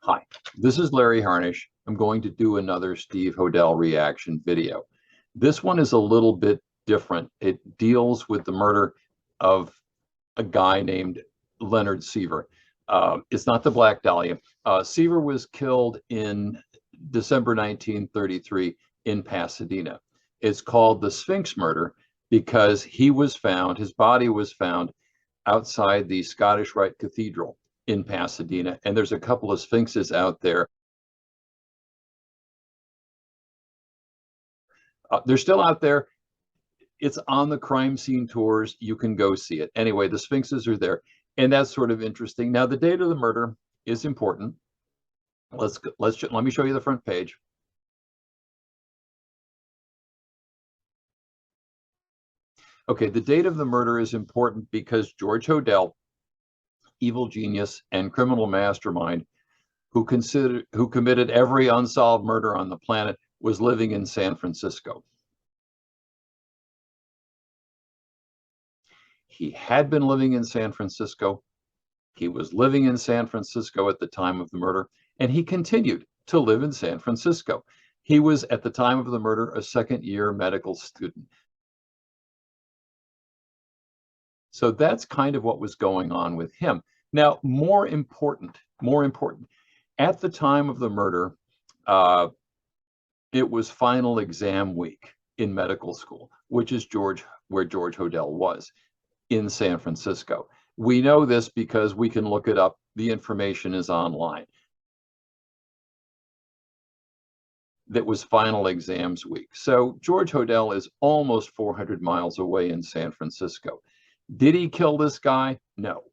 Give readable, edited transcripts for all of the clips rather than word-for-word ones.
Hi, this is Larry Harnisch. I'm going to do another Steve Hodel reaction video. This one is a little bit different. It deals with the murder of a guy named Leonard Siever. It's not the Black Dahlia. Siever was killed in December 1933 in Pasadena. It's called the Sphinx murder because his body was found outside the Scottish Rite Cathedral in Pasadena, and there's a couple of sphinxes out there. They're still out there. It's on the crime scene tours. You can go see it. Anyway, the sphinxes are there, and that's sort of interesting. Now, the date of the murder is important. Let me show you the front page. Okay, the date of the murder is important because George Hodel, evil genius and criminal mastermind who committed every unsolved murder on the planet, was living in San Francisco. He had been living in San Francisco. He was living in San Francisco at the time of the murder, and he continued to live in San Francisco. He was, at the time of the murder, a second-year medical student. So that's kind of what was going on with him. Now, more important, at the time of the murder, it was final exam week in medical school, which is where George Hodel was, in San Francisco. We know this because we can look it up. The information is online. That was final exams week. So George Hodel is almost 400 miles away in San Francisco. Did he kill this guy? No.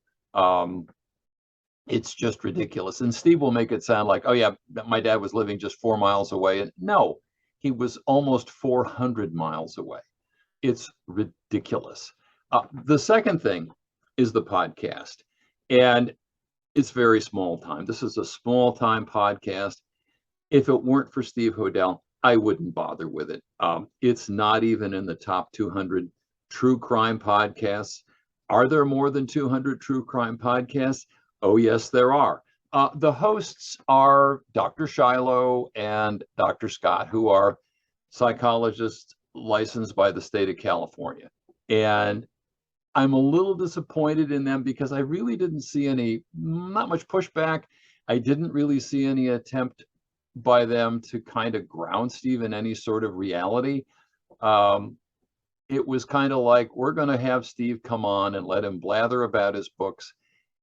It's just ridiculous. And Steve will make it sound like, oh yeah, my dad was living just 4 miles away. And no, he was almost 400 miles away. It's ridiculous. The second thing is the podcast. And it's very small time. This is a small time podcast. If it weren't for Steve Hodel, I wouldn't bother with it. It's not even in the top 200 true crime podcasts. Are there more than 200 true crime podcasts? Oh, yes, there are. The hosts are Dr. Shiloh and Dr. Scott, who are psychologists licensed by the state of California. And I'm a little disappointed in them because I really didn't see not much pushback. I didn't really see any attempt by them to kind of ground Steve in any sort of reality. It was kind of like, we're going to have Steve come on and let him blather about his books,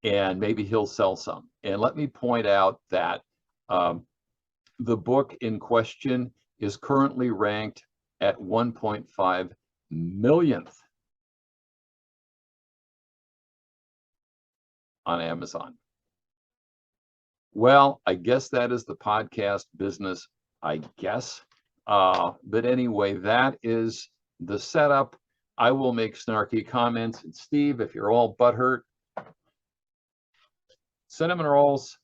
and maybe he'll sell some. And let me point out that the book in question is currently ranked at 1.5 millionth on Amazon. Well, I guess that is the podcast business, I guess. But anyway, that is the setup. I will make snarky comments. And Steve, if you're all butthurt, cinnamon rolls,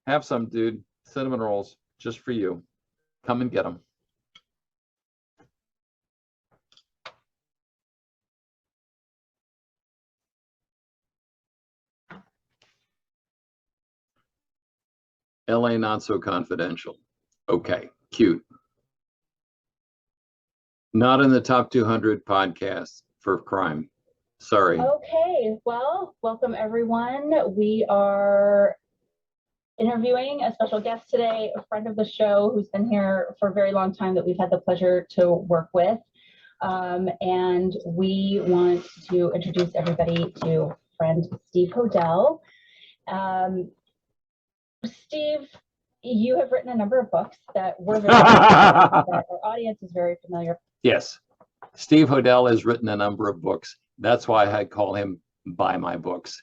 have some, dude. Cinnamon rolls, just for you. Come and get them. LA Not So Confidential. Okay, cute. Not in the top 200 podcasts for crime. Sorry. Okay, well, welcome everyone. We are interviewing a special guest today, a friend of the show who's been here for a very long time that we've had the pleasure to work with. And we want to introduce everybody to friend Steve Hodel. Steve, you have written a number of books that we're very that our audience is very familiar. Yes, Steve Hodel has written a number of books. That's why I call him Buy My Books.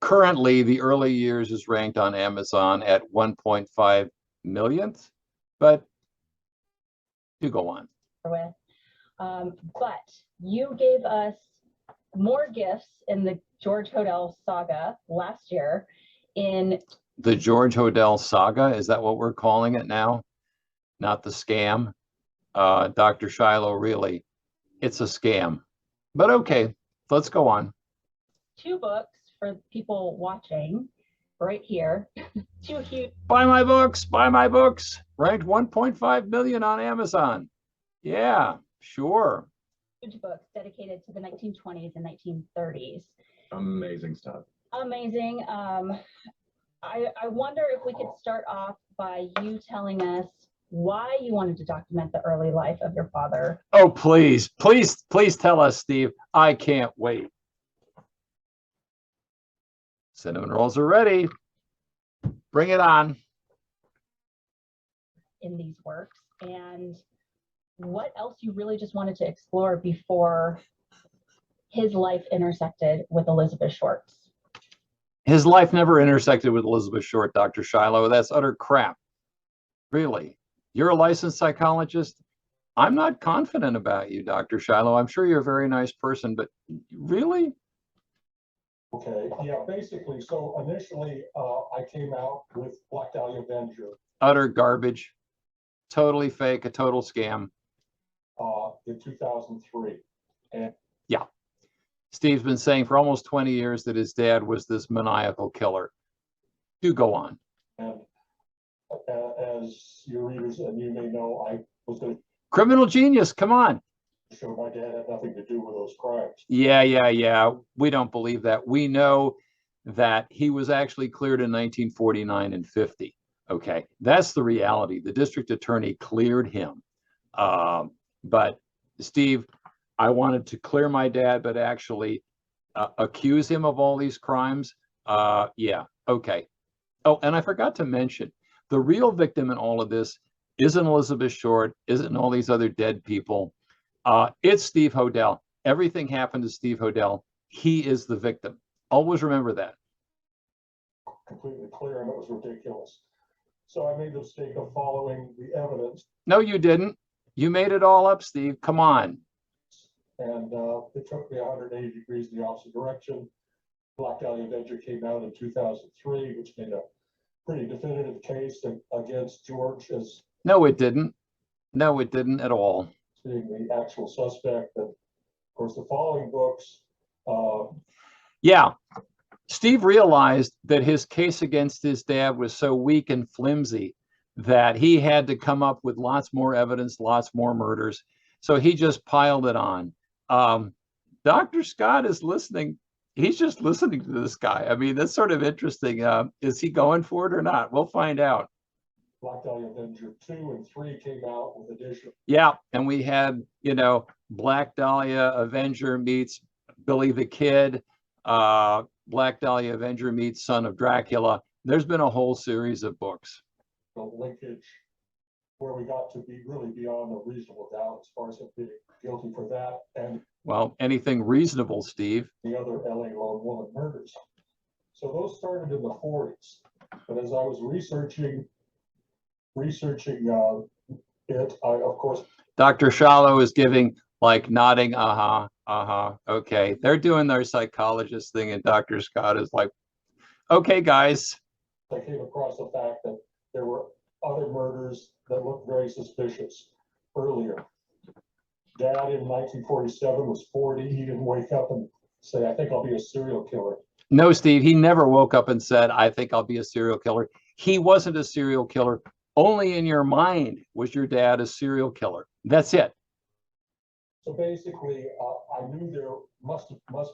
Currently, The Early Years is ranked on Amazon at 1.5 millionth, but you go on. But you gave us more gifts in the George Hodel saga last year. In the George Hodel saga, is that what we're calling it now? Not the scam. Dr. Shiloh, really, it's a scam. But okay, let's go on. 2 books for people watching right here. Too huge. Buy my books, buy my books. Ranked 1.5 million on Amazon. Yeah, sure. Huge books dedicated to the 1920s and 1930s. Amazing stuff. Amazing. I wonder if we could start off by you telling us why you wanted to document the early life of your father. Oh, please, please, please tell us, Steve. I can't wait. Cinnamon rolls are ready. Bring it on. In these works, and what else you really just wanted to explore before his life intersected with Elizabeth Short's. His life never intersected with Elizabeth Short, Dr. Shiloh. That's utter crap. Really. You're a licensed psychologist. I'm not confident about you, Dr. Shiloh. I'm sure you're a very nice person, but really? Okay, yeah, basically, so initially I came out with Black Dahlia Avenger Utter garbage. Totally fake, a total scam. in 2003. And yeah. Steve's been saying for almost 20 years that his dad was this maniacal killer. Do go on. And as your readers and you may know, I was going to Criminal genius, come on. show my dad had nothing to do with those crimes. Yeah. We don't believe that. We know that he was actually cleared in 1949 and 50. Okay, that's the reality. The district attorney cleared him. But Steve, I wanted to clear my dad, but actually accuse him of all these crimes. Yeah, okay. Oh, and I forgot to mention, the real victim in all of this isn't Elizabeth Short, isn't all these other dead people. It's Steve Hodel. Everything happened to Steve Hodel. He is the victim. Always remember that. Completely clear, and it was ridiculous. So I made the mistake of following the evidence. No, you didn't. You made it all up, Steve. Come on. And it took me 180 degrees in the opposite direction. Black Dahlia Avenger came out in 2003, which made a pretty definitive case against George as No, it didn't. No, it didn't at all. being the actual suspect. And of course, the following books. Yeah. Steve realized that his case against his dad was so weak and flimsy that he had to come up with lots more evidence, lots more murders. So he just piled it on. Dr. Scott is listening. He's just listening to this guy. I mean, that's sort of interesting. Is he going for it or not? We'll find out. Black Dahlia Avenger 2 and 3 came out with additional. Yeah, and we had, Black Dahlia Avenger meets Billy the Kid, Black Dahlia Avenger meets Son of Dracula. There's been a whole series of books. Linkage where we got to be really beyond a reasonable doubt as far as him being guilty for that and Well, anything reasonable, Steve. the other LA lone woman murders. So those started in the 40s. But as I was researching it, I of course. Dr. Shiloh is giving nodding, okay. They're doing their psychologist thing, and Dr. Scott is like, okay, guys. I came across the fact that there were other murders that looked very suspicious earlier. Dad in 1947 was 40. He didn't wake up and say, I think I'll be a serial killer. No, Steve, he never woke up and said, I think I'll be a serial killer. He wasn't a serial killer. Only in your mind was your dad a serial killer. That's it. So basically, I knew there must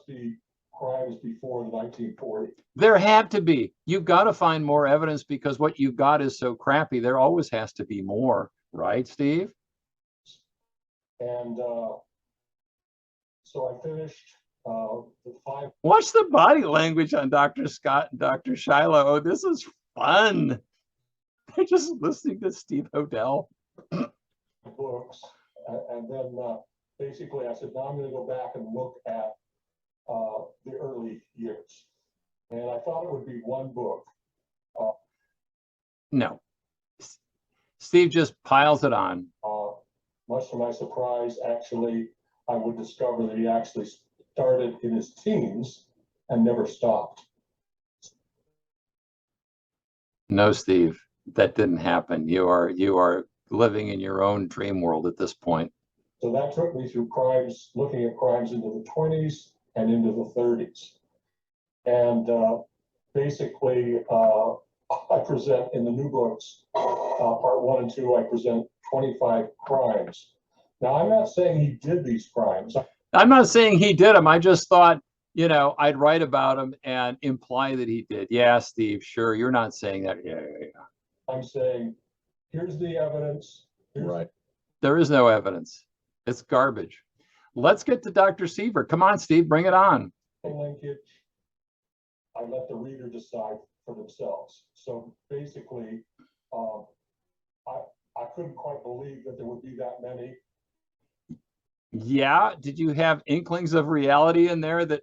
be crimes before the 1940s. There had to be. You've got to find more evidence because what you got is so crappy. There always has to be more, right, Steve? And so I finished the 5. Watch the body language on Dr. Scott and Dr. Shiloh. Oh, this is fun. They're just listening to Steve Hodel. Books. And then basically I said, now I'm going to go back and look at the early years. And I thought it would be one book. No. Steve just piles it on. Much to my surprise, actually, I would discover that he actually started in his teens and never stopped. No, Steve, that didn't happen. You are living in your own dream world at this point. So that took me through crimes, looking at crimes into the 20s and into the 30s. And basically, I present in the new books, part 1 and 2, I present 25 crimes. Now, I'm not saying he did these crimes. I'm not saying he did them. I just thought, you know, I'd write about him and imply that he did. Yeah, Steve, sure. You're not saying that. Yeah. I'm saying, here's the evidence. Right. There is no evidence. It's garbage. Let's get to Dr. Siever. Come on, Steve, bring it on. The linkage, I let the reader decide for themselves. So basically, I couldn't quite believe that there would be that many. Yeah, did you have inklings of reality in there that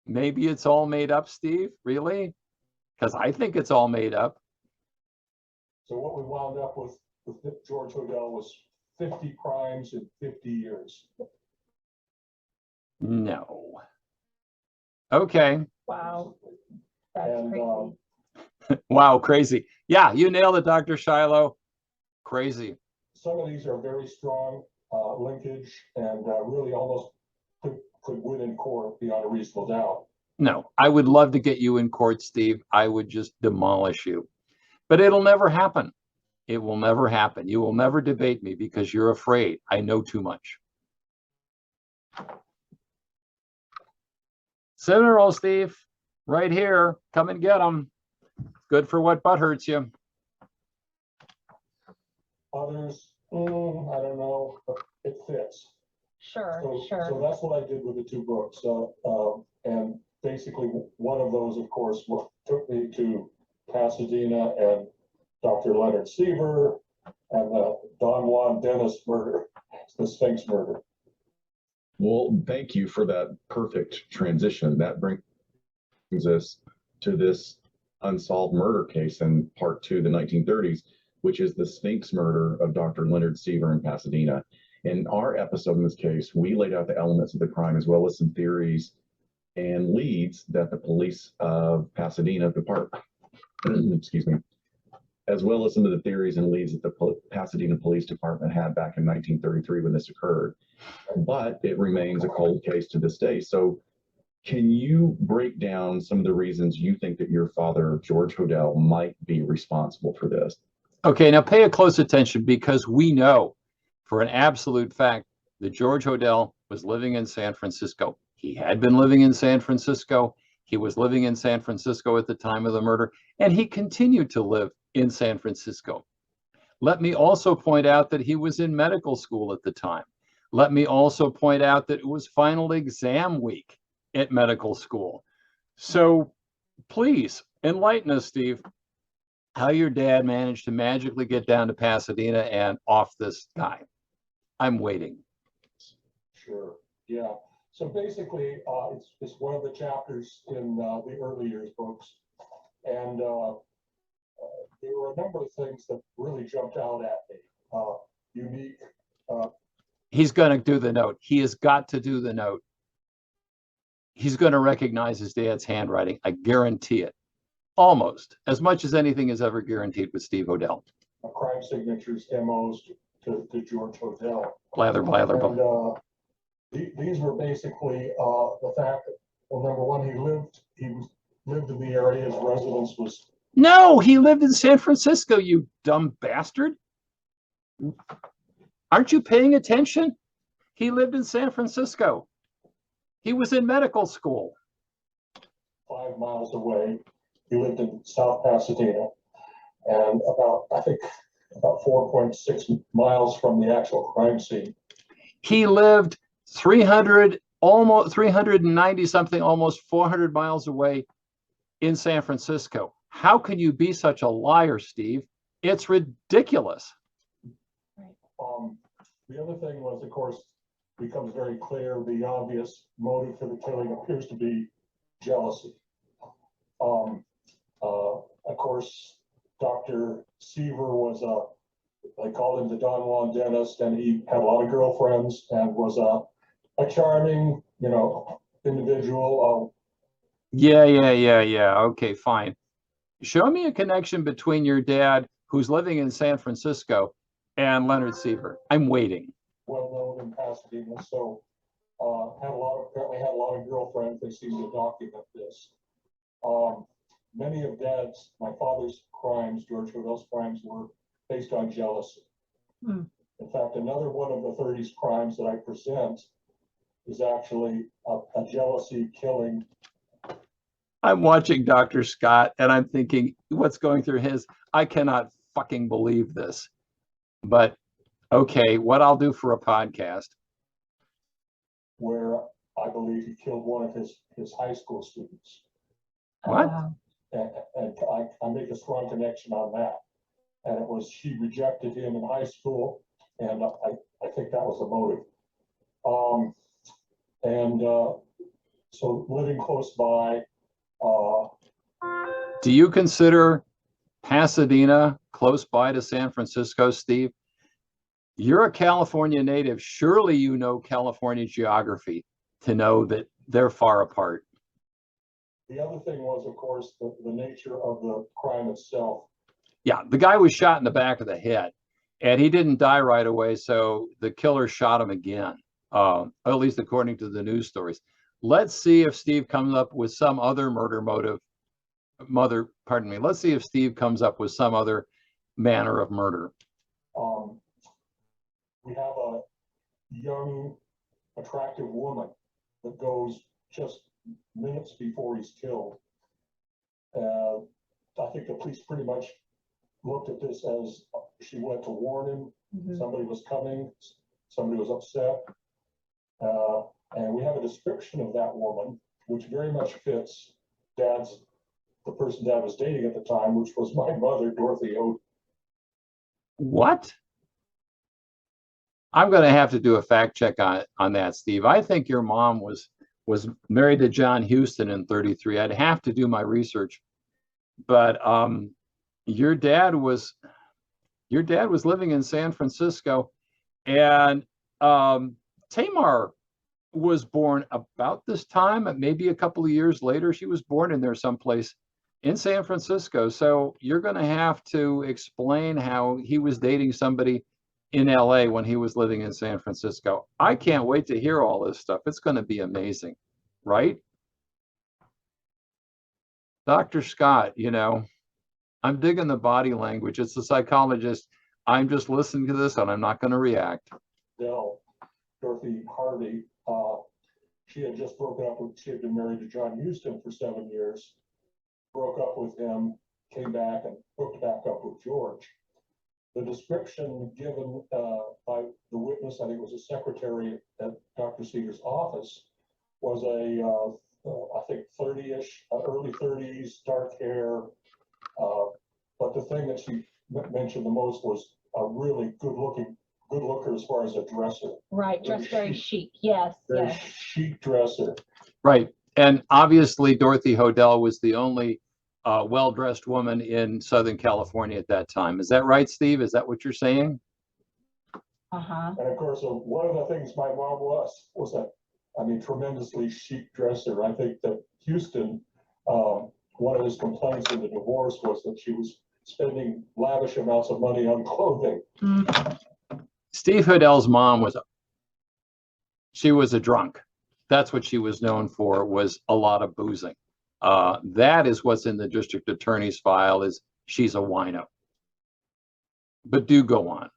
maybe it's all made up, Steve? Really? Because I think it's all made up. So what we wound up with George Hodel was 50 crimes in 50 years. No. Okay. Wow. That's And crazy. Wow, crazy. Yeah, you nailed it, Dr. Shiloh. Crazy. some of these are very strong linkage and really almost could win in court beyond a reasonable doubt. No, I would love to get you in court, Steve. I would just demolish you. But it'll never happen. It will never happen. You will never debate me because you're afraid. I know too much. Senator Steve, right here. Come and get them. Good for what butt hurts you. Others, I don't know, but it fits. Sure, So sure. that's what I did with the two books. And basically, one of those, of course, took me to Pasadena and Dr. Leonard Siever and the Don Juan Dennis murder, the Sphinx murder. Well, thank you for that perfect transition. That brings us to this unsolved murder case in part 2, the 1930s, which is the Sphinx murder of Dr. Leonard Siever in Pasadena. In our episode in this case, we laid out the elements of the crime as well as some theories and leads that the police of Pasadena department, excuse me, as well as some of the theories and leads that the Pasadena Police Department had back in 1933 when this occurred. But it remains a cold case to this day. So can you break down some of the reasons you think that your father, George Hodel, might be responsible for this? Okay, now pay a close attention because we know for an absolute fact that George Hodel was living in San Francisco. He had been living in San Francisco. He was living in San Francisco at the time of the murder, and he continued to live in San Francisco. Let me also point out that he was in medical school at the time. Let me also point out that it was final exam week at medical school. So please enlighten us, Steve, how your dad managed to magically get down to Pasadena and off this guy. I'm waiting. Sure, yeah. So basically, it's one of the chapters in the early years books. And there were a number of things that really jumped out at me. Unique. He's going to do the note. He has got to do the note. He's going to recognize his dad's handwriting. I guarantee it. Almost as much as anything is ever guaranteed with Steve Hodel. Crime signatures, MOs to George Hodel. Blather, blather, blather. And these were basically the fact that, well, number one, he lived in the area. His residence was. No, he lived in San Francisco, you dumb bastard. Aren't you paying attention? He lived in San Francisco. He was in medical school. 5 miles away. He lived in South Pasadena and about 4.6 miles from the actual crime scene. He lived 390 something, almost 400 miles away in San Francisco. How can you be such a liar, Steve? It's ridiculous. The other thing was, of course, becomes very clear, the obvious motive for the killing appears to be jealousy. Of course, Dr. Siever was they called him the Don Juan dentist, and he had a lot of girlfriends and was a charming, individual. Yeah. Okay, fine. Show me a connection between your dad, who's living in San Francisco, and Leonard Siever. I'm waiting. Well known in Pasadena, so apparently had a lot of girlfriends. They seem to document this. Many of my father's crimes, George Hodel's crimes, were based on jealousy. Hmm. In fact, another one of the 30s crimes that I present is actually a jealousy killing. I'm watching Dr. Scott and I'm thinking, what's going through his? I cannot fucking believe this. But okay, what I'll do for a podcast. Where I believe he killed one of his high school students. What? And I make a strong connection on that. And it was, she rejected him in high school, and I think that was the motive. So living close by. Do you consider Pasadena close by to San Francisco, Steve? You're a California native. Surely you know California geography to know that they're far apart. The other thing was, of course, the nature of the crime itself. Yeah, the guy was shot in the back of the head, and he didn't die right away, so the killer shot him again, at least according to the news stories. Let's see if Steve comes up with some other murder motive. Let's see if Steve comes up with some other manner of murder. We have a young, attractive woman that goes just minutes before he's killed. I think the police pretty much looked at this as she went to warn him. Mm-hmm. Somebody was coming, somebody was upset. And we have a description of that woman, which very much fits the person Dad was dating at the time, which was my mother, Dorothy Hodel. What? I'm going to have to do a fact check on that, Steve. I think your mom was married to John Huston in 33. I'd have to do my research. But your dad was living in San Francisco, and Tamar was born about this time, maybe a couple of years later. She was born in there someplace in San Francisco. So you're going to have to explain how he was dating somebody in LA when he was living in San Francisco. I can't wait to hear all this stuff. It's going to be amazing, right? Dr. Scott, I'm digging the body language. It's a psychologist. I'm just listening to this and I'm not going to react. Dorothy Hardy, she had just broken up she had been married to John Huston for 7 years, broke up with him, came back and hooked back up with George. The description given by the witness, I think it was a secretary at Dr. Siever's office, was I think 30-ish, early 30s, dark hair. But the thing that she mentioned the most was a really good looker as far as a dresser. Right, dressed very chic. Yes, Very yes. chic dresser. Right. And obviously Dorothy Hodel was the only well-dressed woman in Southern California at that time. Is that right, Steve? Is that what you're saying? Uh-huh. And of course, one of the things my mom was a tremendously chic dresser. I think that Huston, one of his complaints in the divorce was that she was spending lavish amounts of money on clothing. Mm-hmm. Steve Hodel's mom was a drunk. That's what she was known for, was a lot of boozing. That is what's in the district attorney's file, is she's a wino. But do go on.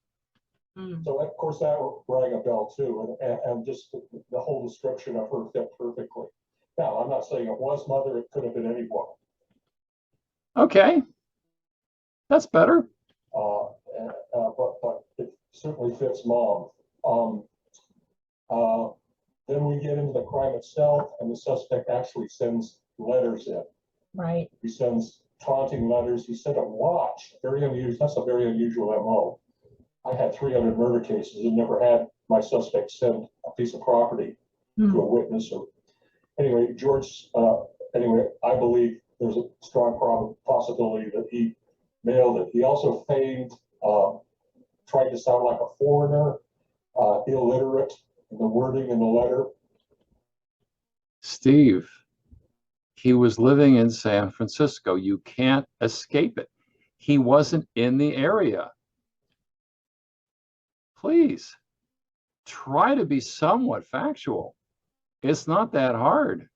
So of course that rang a bell too, and just the whole description of her fit perfectly. Now, I'm not saying it was mother, it could have been anyone. Okay. That's better. But it certainly fits mom. Then we get into the crime itself, and the suspect actually sends letters in. Right. He sends taunting letters. He sent a watch. Very unusual. That's a very unusual MO. I had 300 murder cases and never had my suspect send a piece of property to a witness. Or anyway, George. I believe there's a strong possibility that he mailed it. He also feigned, tried to sound like a foreigner, illiterate in the wording in the letter. Steve, he was living in San Francisco. You can't escape it. He wasn't in the area. Please try to be somewhat factual. It's not that hard.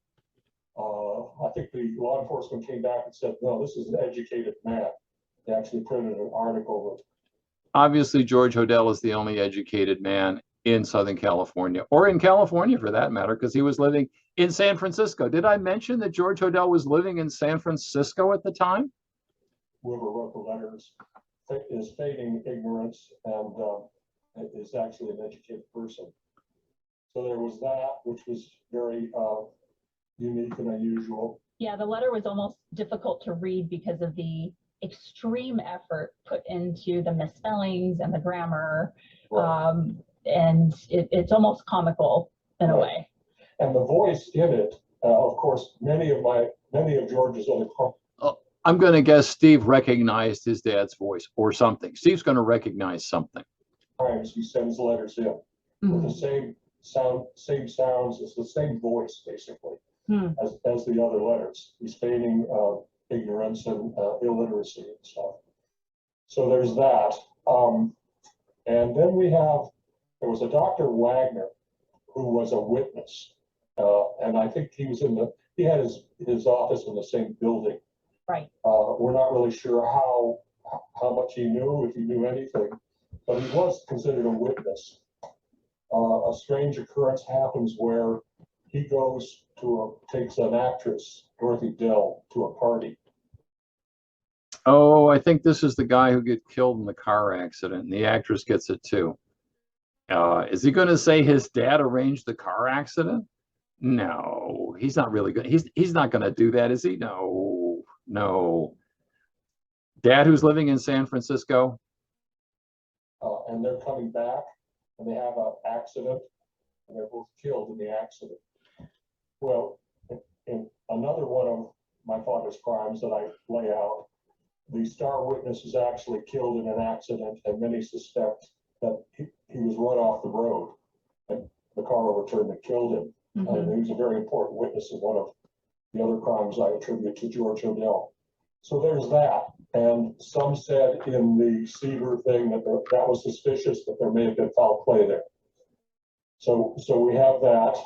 I think the law enforcement came back and said, no, this is an educated man. They actually printed an article. Obviously, George Hodel is the only educated man in Southern California, or in California for that matter, because he was living in San Francisco. Did I mention that George Hodel was living in San Francisco at the time? Whoever wrote the letters is feigning ignorance and is actually an educated person. So there was that, which was very unique and unusual. Yeah, the letter was almost difficult to read because of the extreme effort put into the misspellings and the grammar. Right. And it's almost comical in a Right. way. And the voice in it, of course, many of George's other I'm going to guess Steve recognized his dad's voice or something. Steve's going to recognize something. times he sends letters in with the same sounds, it's the same voice basically as the other letters. He's feigning ignorance and illiteracy and stuff. So there's that. And then there was a Dr. Wagner who was a witness. And I think he had his office in the same building. Right. We're not really sure how much he knew, if he knew anything, but he was considered a witness. A strange occurrence happens where he takes an actress, Dorothy Dell, to a party. Oh, I think this is the guy who gets killed in the car accident, and the actress gets it too. Is he going to say his dad arranged the car accident? No, he's not really good. He's not going to do that, is he? No, no. Dad, who's living in San Francisco. And they're coming back, and they have an accident, and they're both killed in the accident. Well, in another one of my father's crimes that I lay out, the star witness is actually killed in an accident, and many suspect that he was run off the road, and the car overturned and killed him. And he was a very important witness in one of the other crimes I attribute to George Hodel. So there's that. And some said in the Siever thing that that was suspicious, that there may have been foul play there. So we have that.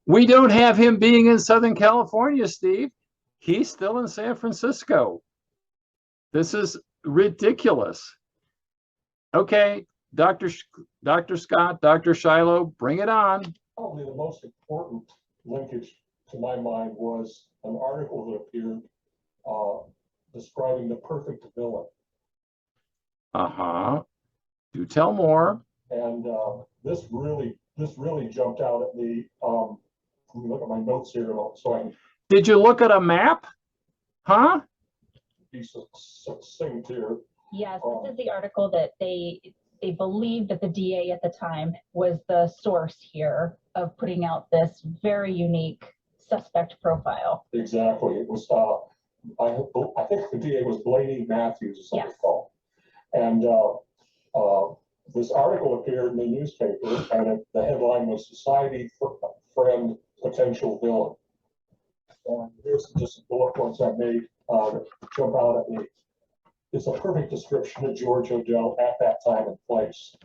We don't have him being in Southern California, Steve. He's still in San Francisco. This is ridiculous. Okay, Dr. Scott, Dr. Shiloh, bring it on. Probably the most important linkage to my mind was an article that appeared describing the perfect villain. Do tell more. And this really jumped out at me. Let me look at my notes here so I can. Did you look at a map? Huh? Be succinct here. Yes, this is the article that they believed that the DA at the time was the source here of putting out this very unique suspect profile. Exactly. It was I think the DA was Blaney Matthews, as I recall. And this article appeared in the newspaper, and the headline was "Society Friend Potential Villain." And here's just some bullet points I made that jump out at me. It's a perfect description of George Hodel at that time and place.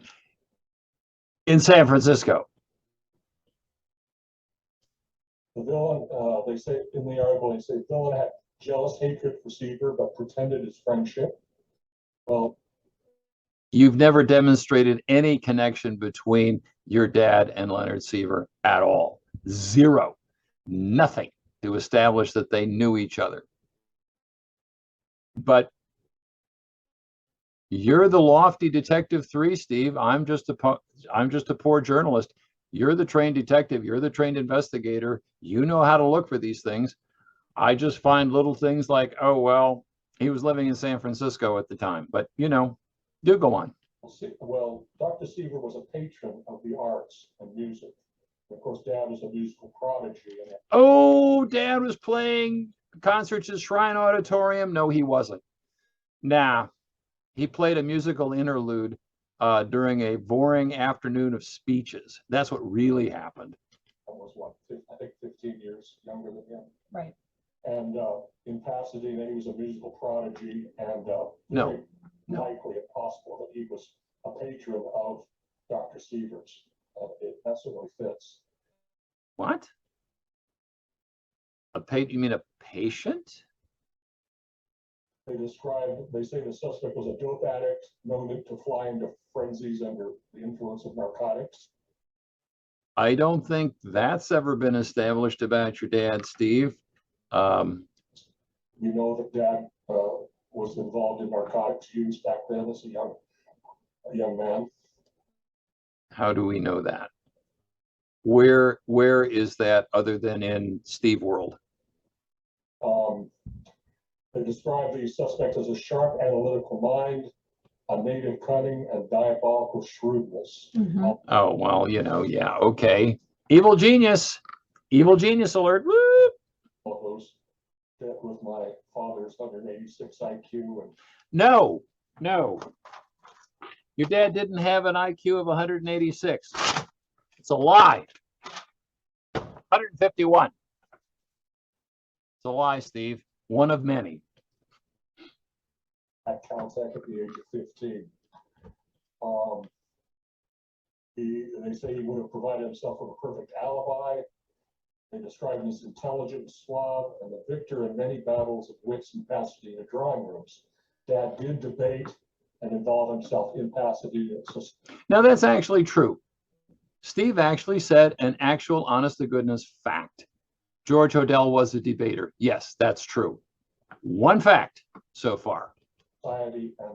In San Francisco. The villain, they say in the article, they say the villain had jealous hatred for Siever, but pretended his friendship. Well, you've never demonstrated any connection between your dad and Leonard Siever at all. Zero. Nothing to establish that they knew each other. But you're the lofty detective 3, Steve. I'm just a poor journalist. You're the trained detective. You're the trained investigator. You know how to look for these things. I just find little things like, oh, well, he was living in San Francisco at the time. But, you know, do go on. Well, Dr. Siever was a patron of the arts and music. Of course, Dad was a musical prodigy. Oh, Dad was playing concerts at Shrine Auditorium. No, he wasn't. Nah, he played a musical interlude during a boring afternoon of speeches. That's what really happened. I was, I think 15 years younger than him. Right. And in Pasadena, he was a musical prodigy, and No. likely and possible that he was a patron of Dr. Siever's. That certainly fits. What? You mean a patient? They say the suspect was a dope addict, known to fly into frenzies under the influence of narcotics. I don't think that's ever been established about your dad, Steve. You know that Dad was involved in narcotics use back then as a young man. How do we know that? Where is that other than in Steve world? They describe the suspect as a sharp analytical mind, a native cunning, and diabolical shrewdness. Oh, well, you know, yeah, okay. Evil genius alert. Woo! All those that with my father's 186 IQ and No. Your dad didn't have an IQ of 186. It's a lie. 151. It's a lie, Steve. One of many. at Caltech at the age of 15. They say he would have provided himself with a perfect alibi. They describe him as intelligent, suave, and the victor in many battles of wits in Pasadena drawing rooms. Dad did debate and involve himself in Pasadena. So, Now, that's actually true. Steve actually said an actual honest-to-goodness fact. George Hodel was a debater. Yes, that's true. One fact so far. society and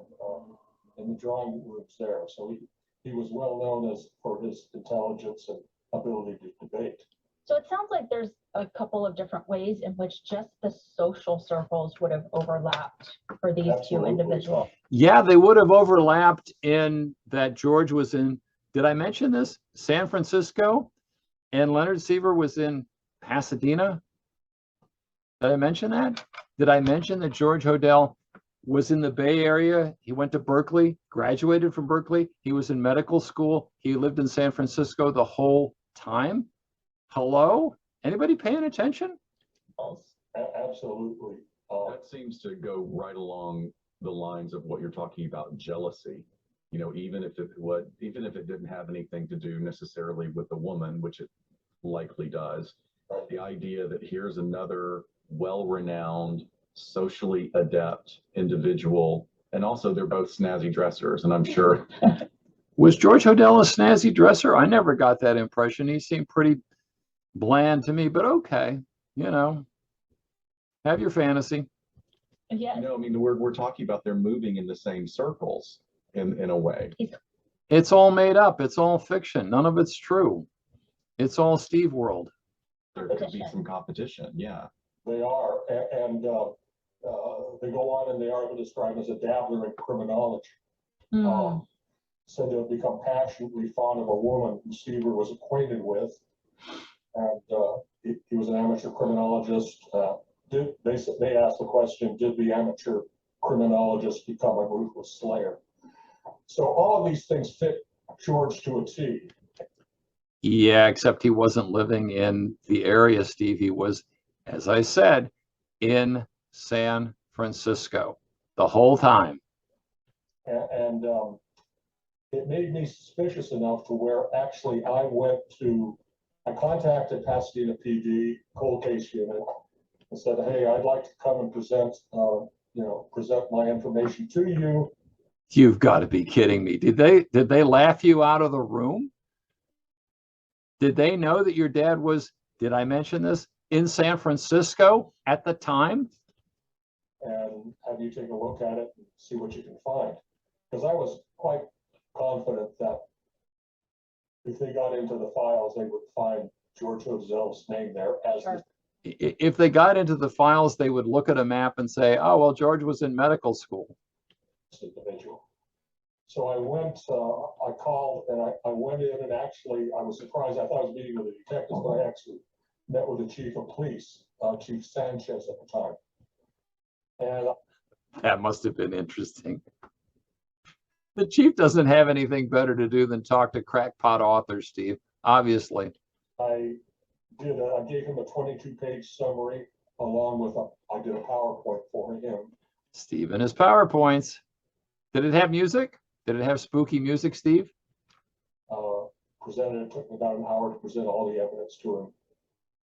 in the drawing rooms there. So he was well known for his intelligence and ability to debate. So it sounds like there's a couple of different ways in which just the social circles would have overlapped for these two individuals. Yeah, they would have overlapped in that George was in, did I mention this? San Francisco, and Leonard Siever was in Pasadena. Did I mention that? Did I mention that George Hodel was in the Bay Area? He went to Berkeley, graduated from Berkeley. He was in medical school. He lived in San Francisco the whole time. Hello? Anybody paying attention? Absolutely. That seems to go right along the lines of what you're talking about, jealousy. You know, even if it didn't have anything to do necessarily with the woman, which it likely does, the idea that here's another well-renowned, socially adept individual, and also they're both snazzy dressers, and I'm sure. Was George Hodel a snazzy dresser? I never got that impression. He seemed pretty bland to me, but okay, you know, have your fantasy. Yeah. No, I mean, we're talking about they're moving in the same circles in a way. It's all made up. It's all fiction. None of it's true. It's all Steve world. There could be some competition, yeah. They are, and they go on and they are described as a dabbler in criminology. Said to have become passionately fond of a woman who Siever was acquainted with. And he was an amateur criminologist. They asked the question, did the amateur criminologist become a ruthless slayer? So all of these things fit George to a T. Yeah, except he wasn't living in the area, Steve. He was, as I said, in San Francisco the whole time. And it made me suspicious enough to where actually I contacted Pasadena PD Cold Case Unit and said, hey, I'd like to come and present my information to you. You've got to be kidding me. Did they laugh you out of the room? Did they know that your dad was, did I mention this, in San Francisco at the time? And have you take a look at it and see what you can find? Because I was quite confident that if they got into the files, they would find George Hodel's name there as If they got into the files, they would look at a map and say, oh, well, George was in medical school. Individual. So I went, I called and I went in and actually I was surprised. I thought I was meeting with a detective, but I actually met with the chief of police, Chief Sanchez at the time. And that must have been interesting. The chief doesn't have anything better to do than talk to crackpot authors, Steve, obviously. I gave him a 22-page summary along with I did a PowerPoint for him. Steve and his PowerPoints. Did it have music? Did it have spooky music, Steve? It took me about an hour to present all the evidence to him.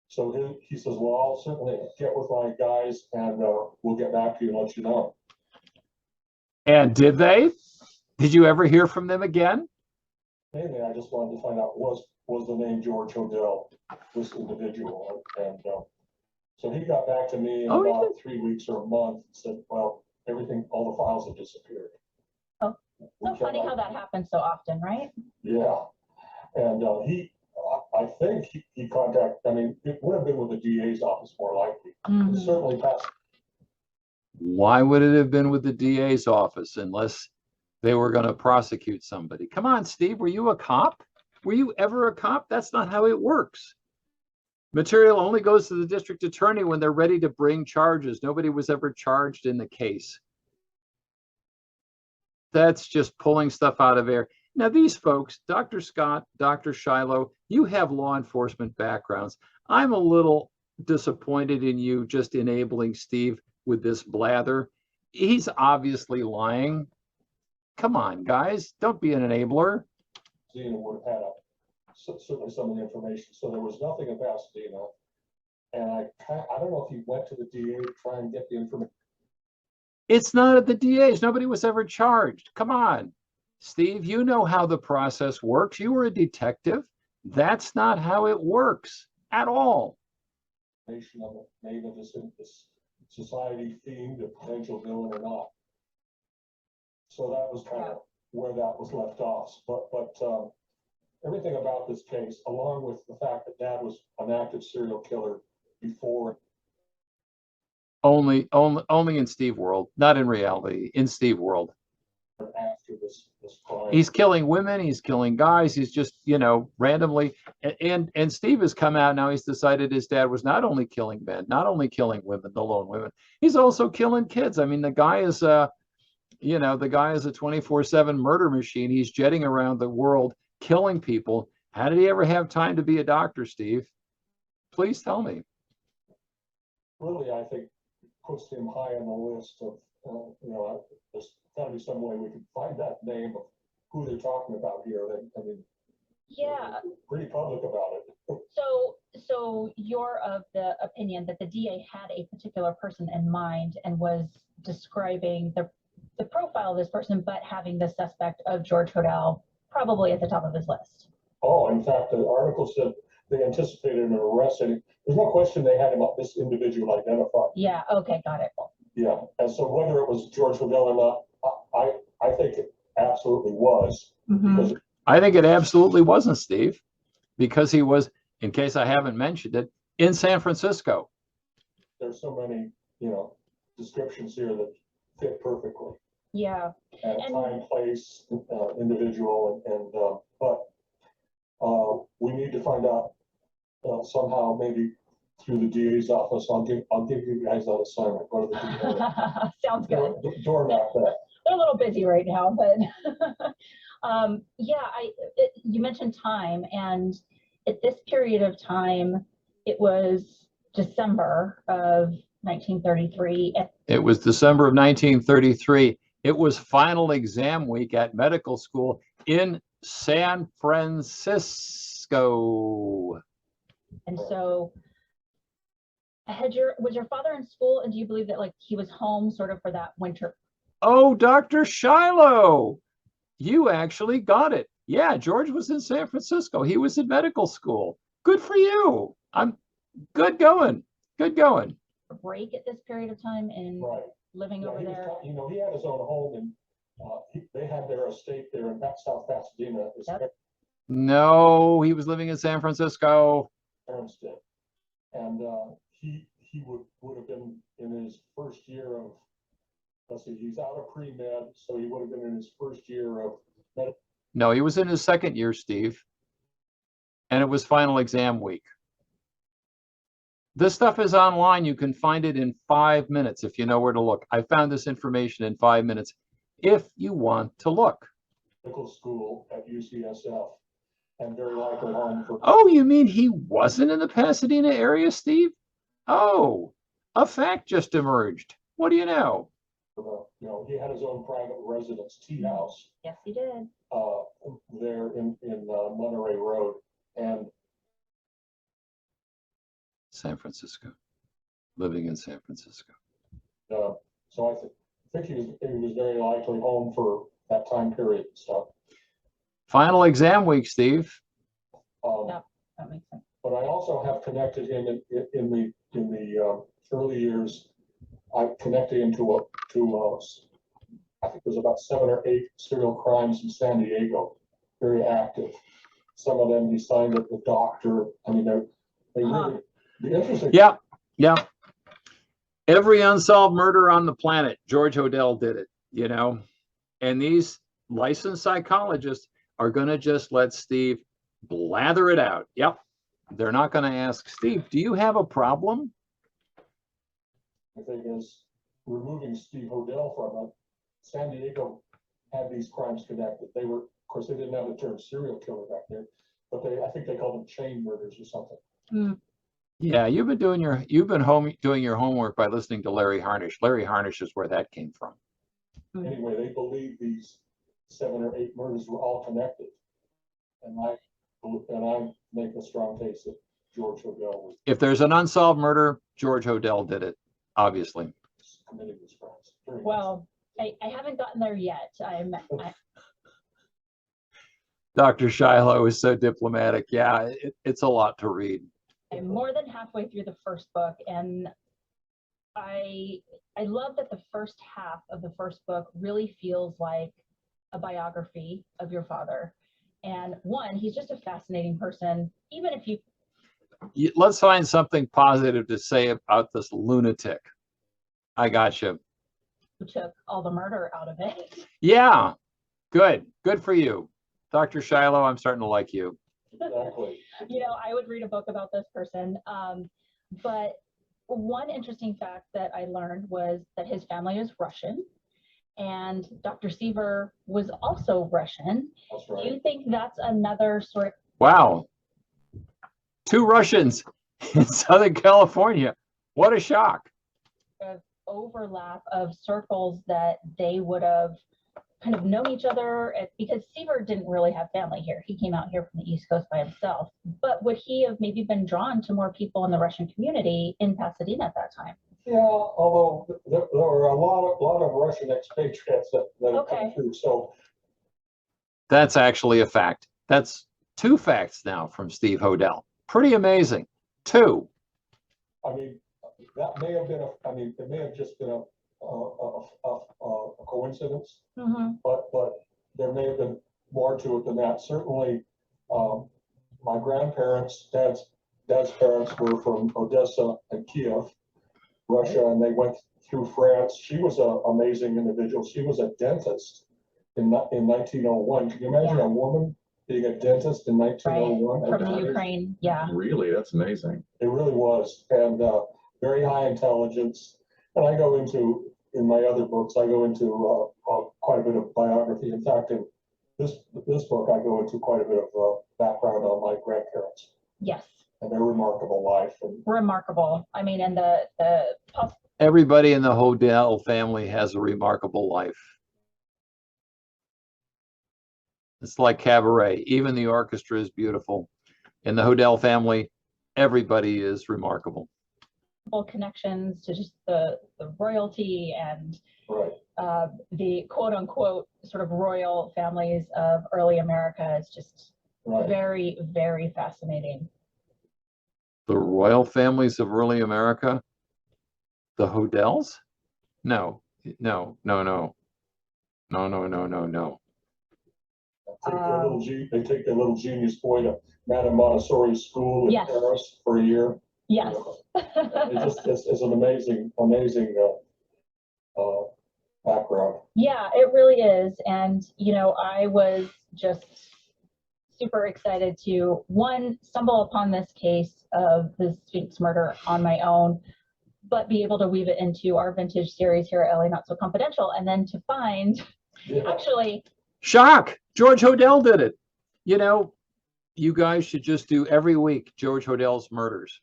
So he says, well, I'll certainly get with my guys and we'll get back to you and let you know. And did they? Did you ever hear from them again? Mainly, I just wanted to find out was the name George Hodel this individual, and so he got back to me in about 3 weeks or a month and said, well, everything, all the files have disappeared. Oh, so funny how that happens so often, right? Yeah, and I think he contacted, I mean, it would have been with the DA's office more likely. Mhm. It certainly passed. Why would it have been with the DA's office unless they were going to prosecute somebody? Come on, Steve, were you a cop? Were you ever a cop? That's not how it works. Material only goes to the district attorney when they're ready to bring charges. Nobody was ever charged in the case. That's just pulling stuff out of air. Now, these folks, Dr. Scott, Dr. Shiloh, you have law enforcement backgrounds. I'm a little disappointed in you just enabling Steve with this blather. He's obviously lying. Come on, guys, don't be an enabler. Pasadena would have had certainly some of the information. So there was nothing in Pasadena. And I don't know if he went to the DA to try and get the information. It's not at the DA's. Nobody was ever charged. Come on, Steve, you know how the process works. You were a detective. That's not how it works at all. Of it, maybe this society themed a potential villain or not. So that was kind of where that was left off. But everything about this case, along with the fact that Dad was an active serial killer before. Only in Steve world, not in reality. In Steve world, After this crime, he's killing women, he's killing guys, he's just, randomly. And Steve has come out now. He's decided his dad was not only killing men, not only killing women, the lone women, he's also killing kids. I mean, the guy is a 24/7 murder machine. He's jetting around the world killing people. How did he ever have time to be a doctor, Steve? Please tell me. really, I think puts him high on the list of, there's got to be some way we can find that name of who they're talking about here. I mean, Yeah. pretty public about it. So you're of the opinion that the DA had a particular person in mind and was describing the profile of this person, but having the suspect of George Hodel probably at the top of his list. Oh, in fact, the article said they anticipated an arrest, and there's no question they had this individual identified. Yeah. Okay. Got it. Yeah, and so whether it was George Hodel or not, I think it absolutely was. Mhm. Because I think it absolutely wasn't, Steve, because he was, in case I haven't mentioned it, in San Francisco. there's so many, descriptions here that fit perfectly. Yeah. And time, place, individual, but we need to find out somehow, maybe through the DA's office. I'll give you guys that assignment. Go to the DA. Sounds good. Doorknock that. They're a little busy right now, but you mentioned time, and at this period of time, it was December of 1933. It was December of 1933. It was final exam week at medical school in San Francisco. And so was your father in school, and do you believe that he was home sort of for that winter? Oh, Dr. Shiloh, you actually got it. Yeah, George was in San Francisco. He was in medical school. Good for you. I'm good going. Good going. A break at this period of time and Right. living over there. He had his own home, and they had their estate there in South Pasadena. Yep. No, he was living in San Francisco. Parents did, and he would have been in his first year of. Let's see, he's out of pre-med, so he would have been in his first year of med. No, he was in his second year, Steve. And it was final exam week. This stuff is online. You can find it in 5 minutes if you know where to look. I found this information in 5 minutes if you want to look. Medical school at UCSF, and very likely home for. Oh, you mean he wasn't in the Pasadena area, Steve? Oh, a fact just emerged. What do you know? He had his own private residence, tea house. Yes, he did. There in Monterey Road, and San Francisco, living in San Francisco. So I think he was very likely home for that time period and stuff. Final exam week, Steve. Yeah, that makes sense. But I also have connected him in the early years. I connected him to I think there's about 7 or 8 serial crimes in San Diego, very active. Some of them he signed at the doctor. I mean, they really be interesting. Yeah, yeah. Every unsolved murder on the planet, George Hodel did it, you know. And these licensed psychologists are going to just let Steve blather it out. Yep. They're not going to ask, Steve, do you have a problem? The thing is, removing Steve Hodel from it, San Diego had these crimes connected. They were, of course, they didn't have the term serial killer back then, but I think they called them chain murders or something. Mm. Yeah, you've been doing your homework by listening to Larry Harnisch. Larry Harnisch is where that came from. Anyway, they believe these 7 or 8 murders were all connected, and I make a strong case that George Hodel was If there's an unsolved murder, George Hodel did it, obviously. committing these crimes. Very Well, I haven't gotten there yet. Dr. Shiloh is so diplomatic. Yeah, it's a lot to read. I'm more than halfway through the first book, and I love that the first half of the first book really feels like a biography of your father. And one, he's just a fascinating person, even if you Let's find something positive to say about this lunatic. I got you. took all the murder out of it. Yeah, good for you. Dr. Shiloh, I'm starting to like you. Exactly. You know, I would read a book about this person. But one interesting fact that I learned was that his family is Russian, and Dr. Siever was also Russian. That's Do right. you think that's another sort Wow. 2 Russians in Southern California. What a shock. of overlap of circles that they would have kind of known each other because Siever didn't really have family here. He came out here from the East Coast by himself. But would he have maybe been drawn to more people in the Russian community in Pasadena at that time? Yeah, although there were a lot of Russian expatriates that have come through. So That's actually a fact. That's 2 facts now from Steve Hodel. Pretty amazing. 2. I mean, that may have been it may have just been a coincidence, Mm-hmm. but there may have been more to it than that. Certainly, my grandparents, dad's parents were from Odessa and Kiev, Russia, and they went through France. She was an amazing individual. She was a dentist in 1901. Can you imagine a woman being a dentist in 1901? From the Ukraine, yeah. Really, that's amazing. It really was, and very high intelligence. And I go into, in my other books, I go into quite a bit of biography. In fact, in this book, I go into quite a bit of background on my grandparents Yes, and their remarkable life. And remarkable. I mean, and Everybody in the Hodel family has a remarkable life. It's like cabaret. Even the orchestra is beautiful. In the Hodel family, everybody is remarkable. connections to just the royalty and right, the quote unquote sort of royal families of early America is just right. very, very fascinating. The royal families of early America? The Hodels? No. They take their little genius boy to Madame Montessori's school in Yes. Paris for a year. Yes. It's an amazing background. Yeah, it really is. And, you know, I was just super excited to, one, stumble upon this case of the Sphinx murder on my own, but be able to weave it into our vintage series here at LA Not So Confidential, and then to find, actually. Shock! George Hodel did it. You know, you guys should just do every week George Hodel's murders.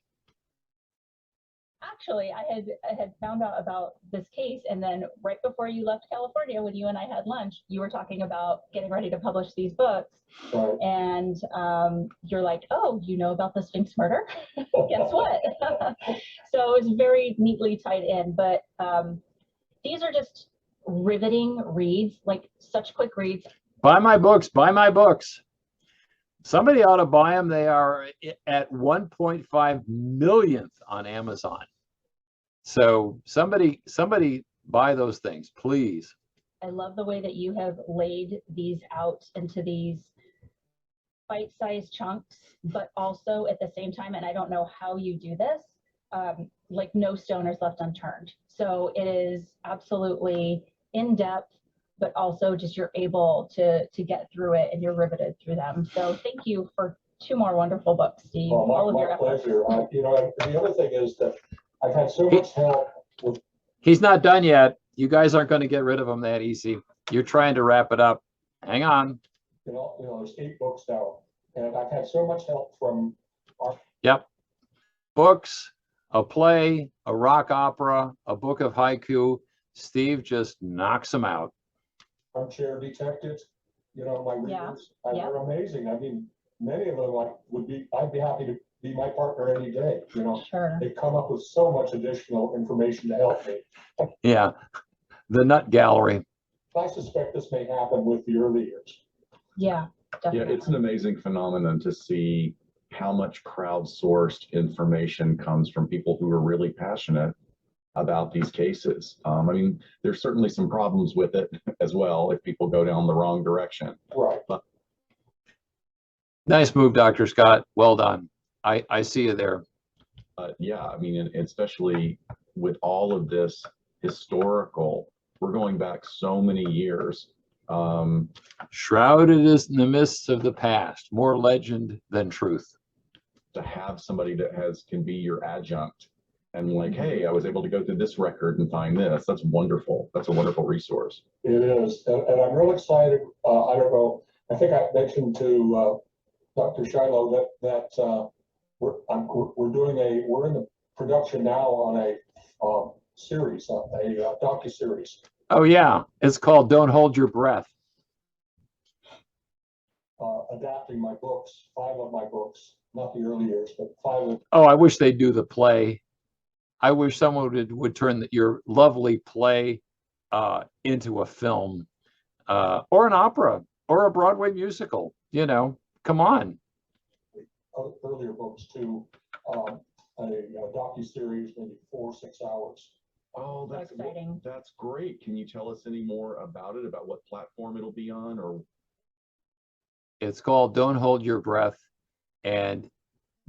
Actually, I had found out about this case, and then right before you left California, when you and I had lunch, you were talking about getting ready to publish these books, Right. and you're like, "Oh, you know about the Sphinx murder? Guess what?" So it's very neatly tied in. But these are just riveting reads, like such quick reads. Buy my books. Buy my books. Somebody ought to buy them. They are at 1.5 millionth on Amazon. So somebody buy those things, please. I love the way that you have laid these out into these bite-sized chunks, but also at the same time, and I don't know how you do this, like no stone is left unturned. So it is absolutely in depth, but also just you're able to get through it and you're riveted through them. So thank you for 2 more wonderful books, Steve. Well, all of my your efforts. pleasure. You know, and the other thing is that I've had so much help with. He's not done yet. You guys aren't going to get rid of him that easy. You're trying to wrap it up. Hang on. You know, there's 8 books now, and I've had so much help from our. Yep. Books, a play, a rock opera, a book of haiku. Steve just knocks them out. Armchair detectives, you know, my Yeah, readers, yeah. they're amazing. I mean, many of them I'd be happy to be my partner any day, you know. Sure. They come up with so much additional information to help me. Yeah. The Nut Gallery. I suspect this may happen with the early years. Yeah, definitely. Yeah, it's an amazing phenomenon to see how much crowdsourced information comes from people who are really passionate about these cases. I mean, there's certainly some problems with it as well if people go down the wrong direction. Right. Nice move, Dr. Scott. Well done. I see you there. Yeah, I mean, and especially with all of this historical, we're going back so many years. Shrouded is in the mists of the past, more legend than truth. To have somebody that can be your adjunct and like, hey, I was able to go through this record and find this. That's wonderful. That's a wonderful resource. It is, and I'm real excited. I don't know. I think I mentioned to Dr. Shiloh that we're in the production now on a series, a docu-series. Oh yeah, it's called Don't Hold Your Breath. Adapting my books, 5 of my books, not the early years, but 5 of. Oh, I wish they'd do the play. I wish someone would turn your lovely play into a film or an opera or a Broadway musical. You know, come on. Earlier books too, a docu-series, maybe 4 or 6 hours. Oh, that's exciting. That's great. Can you tell us any more about it, about what platform it'll be on? Or It's called Don't Hold Your Breath, and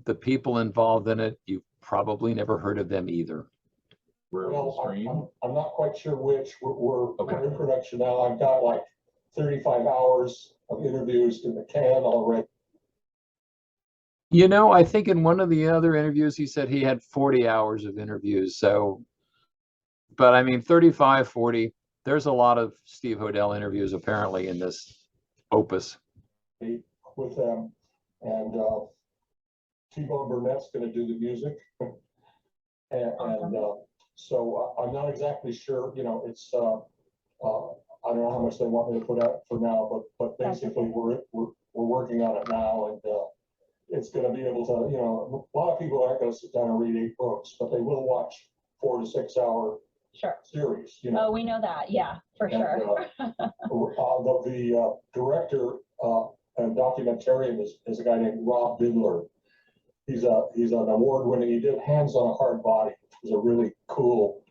the people involved in it, you've probably never heard of them either. where Well, it'll stream? I'm not quite sure which. We're Okay. in production now. I've got like 35 hours of interviews in the can already. You know, I think in one of the other interviews, he said he had 40 hours of interviews. So, but I mean, 35, 40, there's a lot of Steve Hodel interviews apparently in this opus. With them, and T-Bone Burnett's going to do the music, and so I'm not exactly sure. You know, it's I don't know how much they want me to put out for now, but basically we're working on it now, and it's going to be able to. You know, a lot of people aren't going to sit down and read 8 books, but they will watch 4 to 6 hour Sure. series. You know, Oh, we know that. Yeah, for sure. The director and documentarian is a guy named Rob Bidler. He's an award-winning. He did Hands on a Hard Body, which was a really cool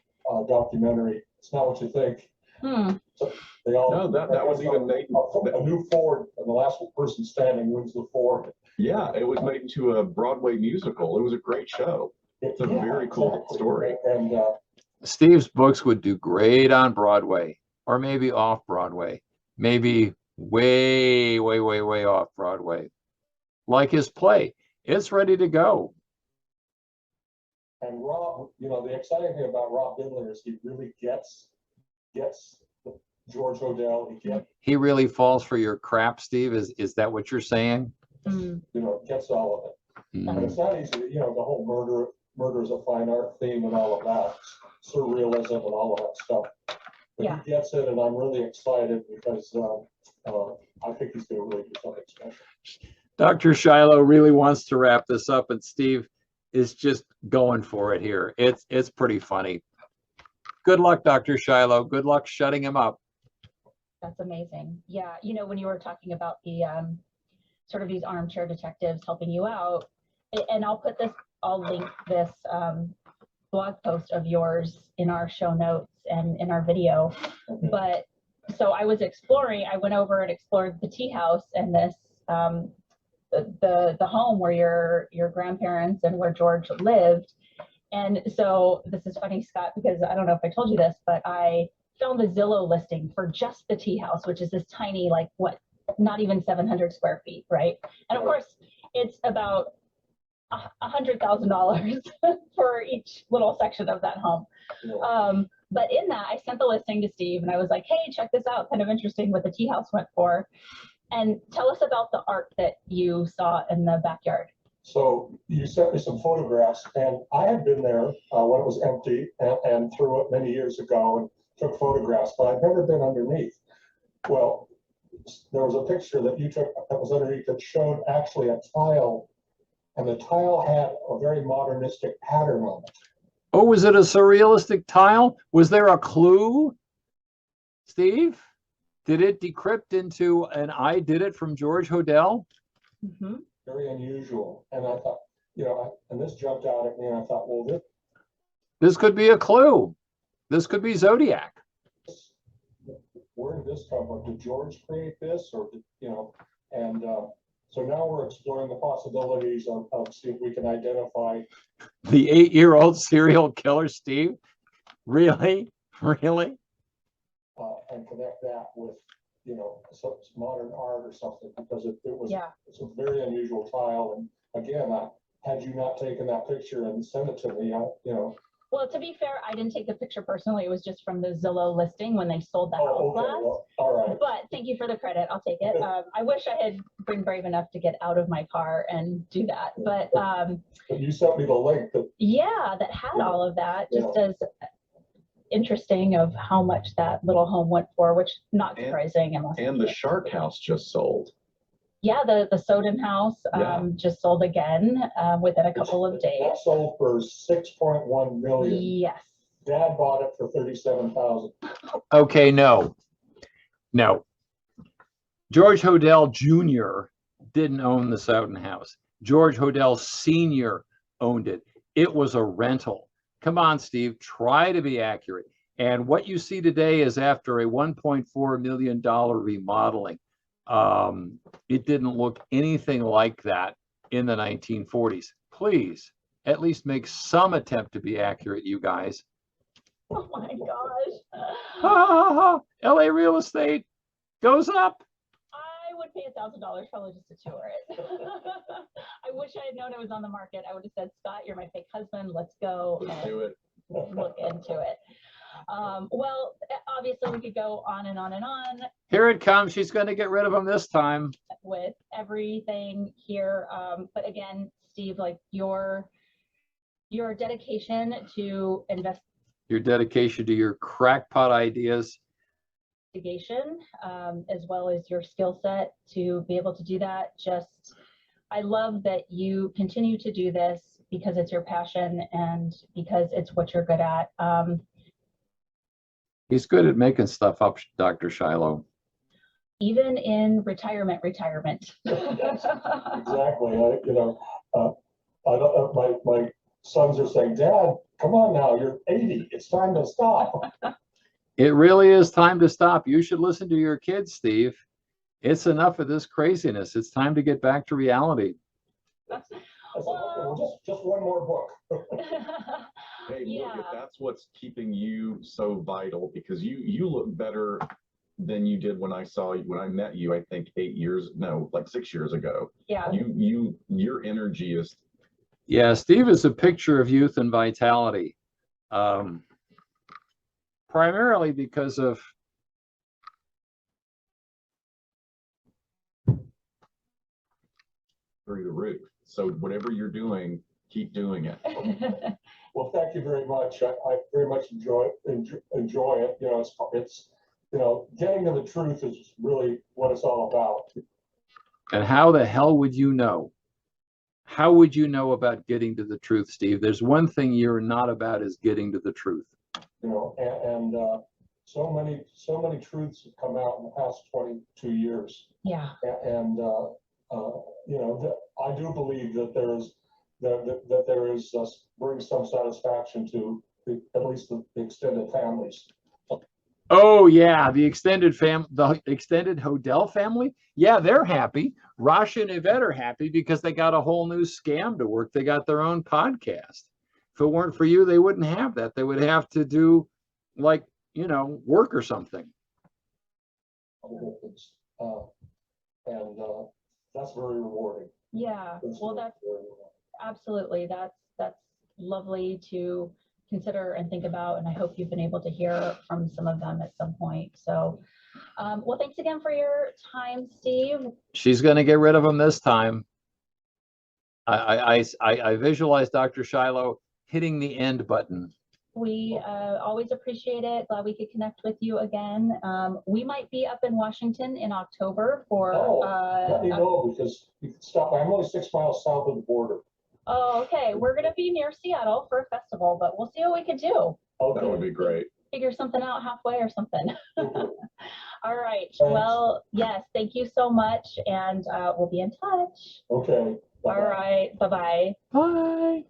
documentary. It's not what you think. So they all No, that was even made. A new Ford, and the last person standing wins the Ford. Yeah, it was made into a Broadway musical. It was a great show. It's a very cool story. And Steve's books would do great on Broadway, or maybe off Broadway, maybe way off Broadway. Like his play, it's ready to go. And Rob, you know, the exciting thing about Rob Bidler is he really gets George Hodel. He really falls for your crap, Steve. Is that what you're saying? You know, gets all of it. And it's not easy, you know, the whole murder murder as a fine art theme and all of that, surrealism and all of that stuff. But Yeah. he gets it, and I'm really excited because I think he's going to really do something special. Dr. Shiloh really wants to wrap this up, and Steve is just going for it here. It's pretty funny. Good luck, Dr. Shiloh. Good luck shutting him up. That's amazing. Yeah, you know, when you were talking about the sort of these armchair detectives helping you out, and I'll link this blog post of yours in our show notes and in our video. Okay. But so I was exploring, I went over and explored the tea house and this the home where your grandparents and where George lived. And so this is funny, Scott, because I don't know if I told you this, but I found the Zillow listing for just the tea house, which is this tiny, like what, not even 700 square feet, right? And of course, it's about $100,000 for each little section of that home. Yeah. But in that, I sent the listing to Steve and I was like, hey, check this out. Kind of interesting what the tea house went for. And tell us about the art that you saw in the backyard. So you sent me some photographs, and I had been there when it was empty and through it many years ago and took photographs, but I've never been underneath. Well, there was a picture that you took that was underneath that showed actually a tile, and the tile had a very modernistic pattern on it. Oh, was it a surrealistic tile? Was there a clue, Steve? Did it decrypt into an I did it from George Hodel? Mm-hmm. Very unusual. And I thought, and this jumped out at me, and I thought, well, This could be a clue. This could be Zodiac. where did this come from? Did George create this, or and so now we're exploring the possibilities of see if we can identify. The 8-year-old serial killer, Steve? Really? Really? And connect that with some modern art or something, because it's a very unusual tile. And again, had you not taken that picture and sent it to me, Well, to be fair, I didn't take the picture personally. It was just from the Zillow listing when they sold the house okay, last. well, all right. But thank you for the credit. I'll take it. I wish I had been brave enough to get out of my car and do that. But But you sent me the link that yeah, that had all of that, just as interesting of how much that little home went for, which not surprising. And the Shark House just sold. Yeah, the Soden house just sold again within a couple of days. that sold for $6.1 million. Yes. Dad bought it for $37,000. Okay, no. George Hodel Jr. didn't own the Soden house. George Hodel Sr. owned it. It was a rental. Come on, Steve, try to be accurate. And what you see today is after a $1.4 million remodeling. It didn't look anything like that in the 1940s. Please, at least make some attempt to be accurate, you guys. Oh my gosh. LA real estate goes up. I would pay $1,000 probably just to tour it. I wish I had known it was on the market. I would have said, Scott, you're my fake husband. Let's go Let's do it. look into it. Well, obviously we could go on and on and on Here it comes. She's going to get rid of them this time. with everything here. But again, Steve, like your dedication to Your dedication to your crackpot ideas. investigation, as well as your skill set to be able to do that. I love that you continue to do this because it's your passion and because it's what you're good at. He's good at making stuff up, Dr. Shiloh. Even in retirement. Yes, exactly. I don't. My sons are saying, Dad, come on now, you're 80. It's time to stop. It really is time to stop. You should listen to your kids, Steve. It's enough of this craziness. It's time to get back to reality. I said, well, just one more book. Hey, Yeah. look, if that's what's keeping you so vital, because you look better than you did when I met you, I think 6 years ago. Yeah. Your energy is. Yeah, Steve is a picture of youth and vitality. Primarily because of through the roof. So whatever you're doing keep doing it. Well, thank you very much. I very much enjoy it. You know, it's you know, getting to the truth is really what it's all about. And how the hell would you know? How would you know about getting to the truth, Steve? There's one thing you're not about is getting to the truth. You know, and so many truths have come out in the past 22 years. Yeah. And you know, I do believe that there is brings some satisfaction to at least the extended families. Oh yeah, the extended Hodel family. Yeah, they're happy. Rasha and Yvette are happy because they got a whole new scam to work. They got their own podcast. If it weren't for you, they wouldn't have that. They would have to do like, you know, work or something. And that's very rewarding. Yeah. Well, that's very rewarding. absolutely, that's lovely to consider and think about, and I hope you've been able to hear from some of them at some point. So well, thanks again for your time, Steve. She's going to get rid of them this time. I visualize Dr. Shiloh hitting the end button. We always appreciate it. Glad we could connect with you again. We might be up in Washington in October for let me know, because you can stop. I'm only 6 miles south of the border. oh, okay. We're gonna be near Seattle for a festival, but we'll see what we can do. Okay. That would be great. Figure something out halfway or something. All right. Thanks. Well, yes, thank you so much, and we'll be in touch. Okay. All right. Bye-bye. Bye.